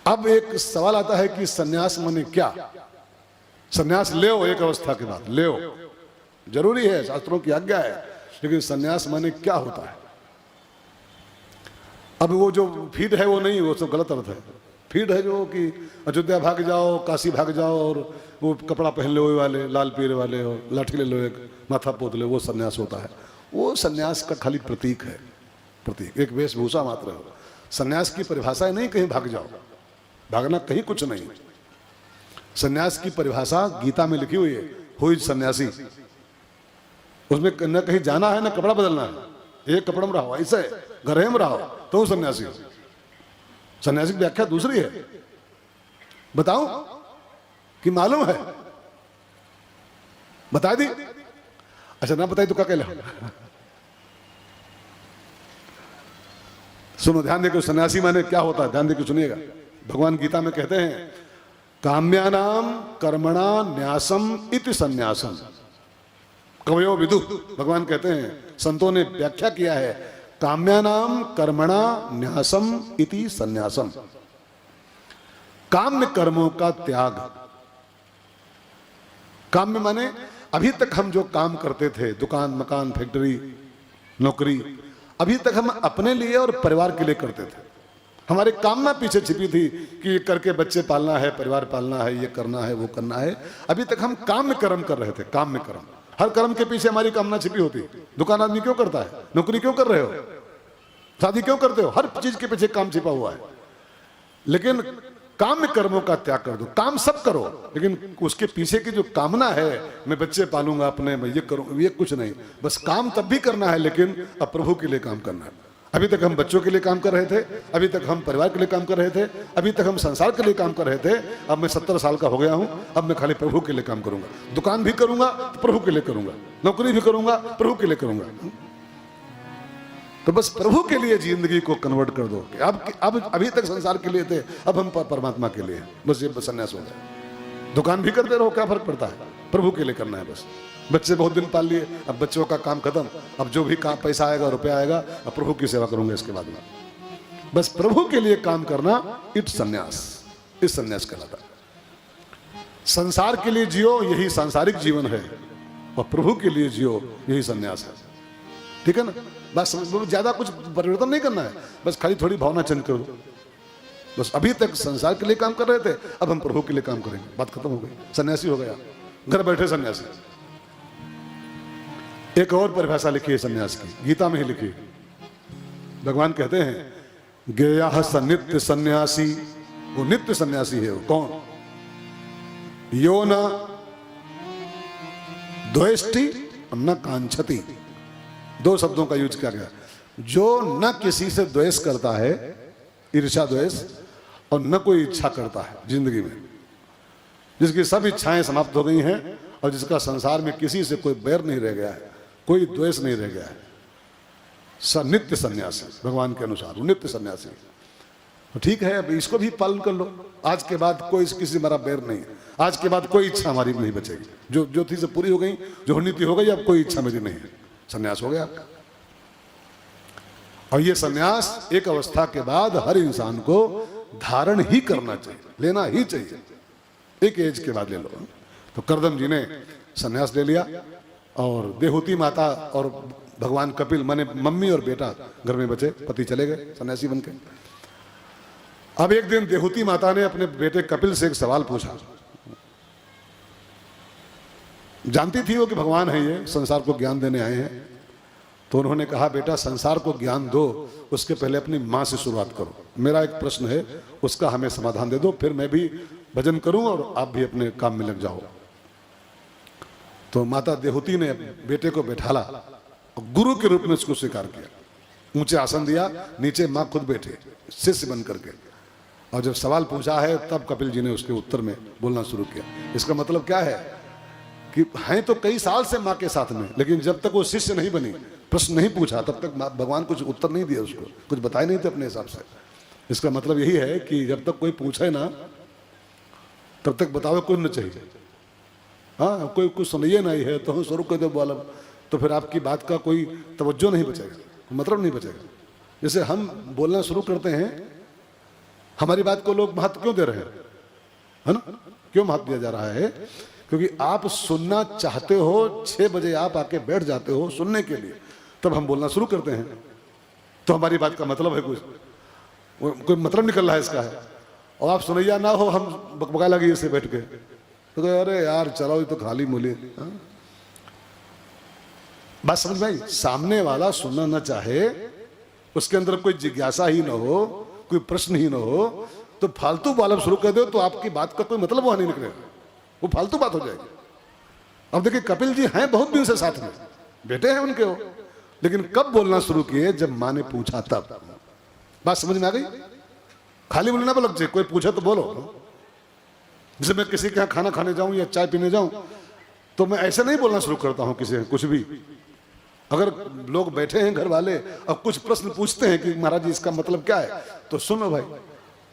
अब एक सवाल आता है कि सन्यास माने क्या? सन्यास ले एक अवस्था के बाद ले, जरूरी है, शास्त्रों की आज्ञा है, लेकिन सन्यास माने क्या होता है? अब वो जो फीड है वो नहीं, वो सब गलत अर्थ है। फीड है जो कि अयोध्या भाग जाओ, काशी भाग जाओ और वो कपड़ा पहन लो वाले, लाल पीले वाले, और लाठी ले लो, एक माथा पोत लो, वो सन्यास होता है। वो सन्यास का खाली प्रतीक है, प्रतीक, एक वेशभूषा मात्र है। सन्यास की परिभाषा नहीं कहीं भाग जाओ, भागना कहीं कुछ नहीं। सन्यास की परिभाषा गीता में लिखी हुई है, हुई सन्यासी। उसमें न कहीं जाना है, न कपड़ा बदलना है, एक कपड़ा में रहो, ऐसे घर में रहो तो सन्यासी। सन्यासी की व्याख्या दूसरी है। बताऊं कि मालूम है? बता दी? अच्छा ना बताई तो क्या कहला? सुनो, ध्यान देकर, सन्यासी माने क्या होता है, ध्यान देकर सुनिएगा। भगवान गीता में कहते हैं, काम्यानाम कर्मणा न्यासम इति सन्यासम। कवयो विदु, भगवान कहते हैं, संतों ने व्याख्या किया है, काम्यानाम कर्मणा न्यासम इति सन्यासम। काम्य कर्मों का त्याग। काम्य माने अभी तक हम जो काम करते थे, दुकान, मकान, फैक्ट्री, नौकरी, अभी तक हम अपने लिए और परिवार के लिए करते थे। हमारे कामना पीछे छिपी थी कि ये करके बच्चे पालना है, परिवार पालना है, ये करना है, वो करना है। अभी तक हम काम्य कर्म कर रहे थे, काम्य कर्म। हर कर्म के पीछे हमारी कामना छिपी होती। दुकान आदमी क्यों करता है? नौकरी क्यों कर रहे हो? शादी क्यों करते हो? हर चीज के पीछे काम छिपा हुआ है। लेकिन काम्य कर्मों का त्याग कर दो। काम सब करो, लेकिन उसके पीछे की जो कामना है, मैं बच्चे पालूंगा अपने, मैं ये करूं, ये कुछ नहीं। बस काम तब भी करना है, लेकिन अब प्रभु के लिए काम करना है। अभी तक हम बच्चों के लिए काम कर रहे थे, अभी तक हम परिवार के लिए काम कर रहे थे, अभी तक हम संसार के लिए काम कर रहे थे। अब मैं 70 साल का हो गया हूं, अब मैं खाली प्रभु के लिए काम करूंगा। दुकान भी करूंगा तो प्रभु के लिए करूंगा, नौकरी भी करूंगा प्रभु के लिए करूंगा। तो बस प्रभु के लिए जिंदगी को कन्वर्ट कर दो। अब अभी तक संसार के लिए थे, अब हम परमात्मा के लिए, बस ये संन्यास हो जाए। दुकान भी करते रहो, क्या फर्क पड़ता है? प्रभु के लिए करना है बस। बच्चे बहुत दिन पाल लिए, अब बच्चों का काम खत्म, अब जो भी काम, पैसा आएगा, रुपया आएगा, अब प्रभु की सेवा करूंगा इसके बाद में। बस प्रभु के लिए काम करना, इट संन्यास, इस संन्यास कहलाता है। संसार के लिए जियो, यही सांसारिक जीवन है, और प्रभु के लिए जियो, यही संन्यास है। ठीक है ना? बस ज्यादा कुछ परिवर्तन नहीं करना है, बस खाली थोड़ी भावना चेंज कर दो। बस अभी तक संसार के लिए काम कर रहे थे, अब हम प्रभु के लिए काम करेंगे, बात खत्म हो गई। सन्यासी हो गया, घर बैठे सन्यासी। एक और परिभाषा लिखी है सन्यास की, गीता में ही लिखी है। भगवान कहते हैं, गेयः स नित्य सन्यासी। वो नित्य सन्यासी है। वो कौन? यो न द्वेष्टि न कांक्षति। दो शब्दों का यूज किया गया। जो न किसी से द्वेष करता है, ईर्ष्या द्वेष, और न कोई इच्छा करता है जिंदगी में, जिसकी सब इच्छाएं समाप्त हो गई हैं, और जिसका संसार में किसी से कोई बैर नहीं रह गया है, कोई द्वेष नहीं रह गया है, नित्य सन्यासी। भगवान के अनुसार वो नित्य सन्यासी। तो ठीक है, अब इसको भी पालन कर लो। आज के बाद कोई किसी से हमारा बैर नहीं है, आज के बाद कोई इच्छा हमारी नहीं बचेगी। जो थी से पूरी हो गई, जो होनी थी हो गई, अब कोई इच्छा मेरी नहीं है। सन्यास हो गया आपका। और ये सन्यास एक अवस्था के बाद हर इंसान को धारण ही करना चाहिए, लेना ही चाहिए। एक एज के बाद ले लो। तो करदम जी ने सन्यास ले लिया, और देहूती माता और भगवान कपिल, माने मम्मी और बेटा घर में बचे, पति चले गए सन्यासी बनके। अब एक दिन देहूती माता ने अपने बेटे कपिल से एक सवाल पूछा। जानती थी वो कि भगवान है, ये संसार को ज्ञान देने आए हैं। तो उन्होंने कहा, बेटा संसार को ज्ञान दो, उसके पहले अपनी माँ से शुरुआत करो। मेरा एक प्रश्न है, उसका हमें समाधान दे दो, फिर मैं भी भजन करूं और आप भी अपने काम में लग जाओ। तो माता देहूती ने बेटे को बैठाला और गुरु के रूप में उसको स्वीकार किया। ऊंचे आसन दिया, नीचे माँ खुद बैठे शिष्य बन करके। और जब सवाल पूछा है, तब कपिल जी ने उसके उत्तर में बोलना शुरू किया। इसका मतलब क्या है कि हैं तो कई साल से माँ के साथ में, लेकिन जब तक वो शिष्य नहीं बनी, प्रश्न नहीं पूछा, तब तक भगवान कुछ उत्तर नहीं दिया उसको, कुछ बताए नहीं थे अपने हिसाब से। इसका मतलब यही है कि जब तक कोई पूछे ना, तब तक बतावे कुछ न चाहिए। हाँ, कोई कुछ सुनिए नहीं है तो स्वरूप को जब बोला, तो फिर आपकी बात का कोई तवज्जो नहीं बचेगा, मतलब नहीं बचेगा। जैसे हम बोलना शुरू करते हैं, हमारी बात को लोग महत्व क्यों दे रहे हैं, है ना? क्यों महत्व दिया जा रहा है? क्योंकि आप सुनना चाहते हो, 6 बजे आप आके बैठ जाते हो सुनने के लिए, तब हम बोलना शुरू करते हैं। तो हमारी बात का मतलब है कुछ, कोई मतलब निकल रहा है इसका है। और आप सुनैया ना हो, हम बकबका लगी इससे बैठ के, तो अरे यार चलो ये तो खाली मूली। बात समझ में आई? सामने वाला सुनना ना चाहे, उसके अंदर कोई जिज्ञासा ही ना हो, कोई प्रश्न ही ना हो, तो फालतू बालब शुरू कर दो तो आपकी बात का कोई मतलब वहां नहीं निकलेगा, वो फालतू बात हो जाएगी। अब देखिए कपिल जी हैं बहुत दिन से साथ में, बेटे हैं उनके हो, लेकिन कब बोलना शुरू किए? जब माँ ने पूछा तब। बात समझ में आ गई? खाली बोलना लग जाए, कोई पूछे तो बोलो। जैसे मैं किसी के यहाँ खाना खाने जाऊं या चाय पीने जाऊं, तो मैं ऐसे नहीं बोलना शुरू करता हूं किसी कुछ भी। अगर लोग बैठे हैं घर वाले, अब कुछ प्रश्न पूछते हैं कि महाराज जी इसका मतलब क्या है, तो सुनो भाई,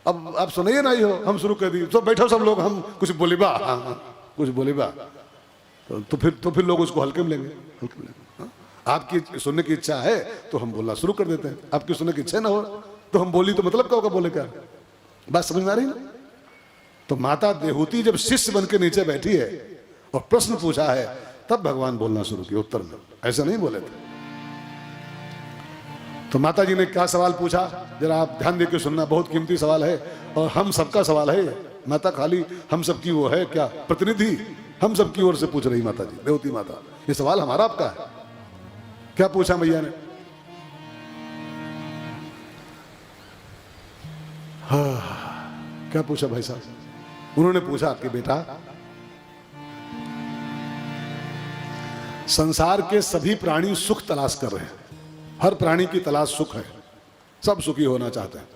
अब आप सुनिए ना ही हो, हम शुरू कर दिए, तो बैठो सब लोग, हम कुछ बोले बा, हाँ कुछ बोले बा, तो फिर लोग उसको हल्के में लेंगे, हल्के में लेंगे। आपकी सुनने की इच्छा है तो हम बोलना शुरू कर देते हैं, आपकी सुनने की इच्छा ना हो तो हम बोली तो मतलब क्या होगा, बोले क्या? बात समझ में आ रही ना? तो माता देहूती जब शिष्य बन के नीचे बैठी है और प्रश्न पूछा है, तब भगवान बोलना शुरू किया उत्तर में, ऐसा नहीं बोले थे। तो माता जी ने क्या सवाल पूछा, जरा आप ध्यान देकर सुनना, बहुत कीमती सवाल है और हम सबका सवाल है। माता खाली हम सबकी वो है क्या प्रतिनिधि, हम सबकी ओर से पूछ रही माता जी, देवती माता, ये सवाल हमारा आपका है। क्या पूछा मैया ने? हाँ, क्या पूछा भाई साहब? उन्होंने पूछा कि बेटा, संसार के सभी प्राणी सुख तलाश कर रहे हैं, हर प्राणी की तलाश सुख है, सब सुखी होना चाहते हैं,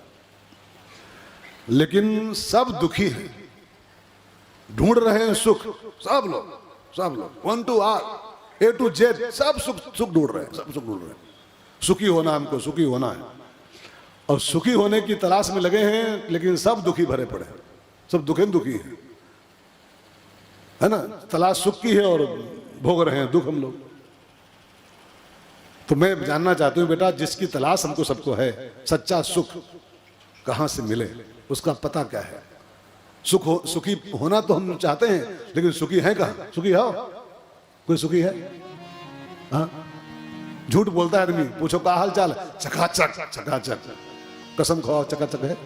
लेकिन सब दुखी हैं, ढूंढ रहे हैं सुख, सब लोग 1 to R, A to Z, सब सुख ढूंढ रहे हैं, सब सुख ढूंढ रहे हैं। सुखी होना, हमको सुखी होना है, और सुखी होने की तलाश में लगे हैं, लेकिन सब दुखी भरे पड़े हैं, सब दुखी हैं, है ना? तलाश सुख की है और भोग रहे हैं दुख हम लोग। तो मैं जानना चाहती हूँ बेटा, जिसकी तलाश हमको सबको है, सच्चा सुख कहाँ से मिले, उसका पता क्या है? सुखी होना तो हम चाहते हैं, लेकिन सुखी है कहाँ? सुखी हो? कोई सुखी है? हाँ, झूठ बोलता है आदमी, पूछो क्या हाल चाल? चकाचक। कसम खाओ चकाचक है,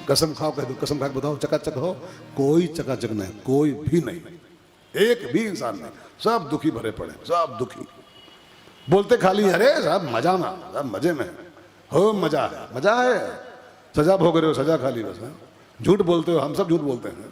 कसम खाओ, कह दो कसम खा के बताओ चकाचक हो? कोई चकाचक नहीं, कोई भी नहीं, एक भी इंसान नहीं, सब दुखी भरे पड़े, सब दुखी। बोलते खाली अरे सब मजा में, सब मजे में हो, मजा है, सजा भोग रहे हो, सजा खाली बस। झूठ बोलते हो, हम सब झूठ बोलते हैं,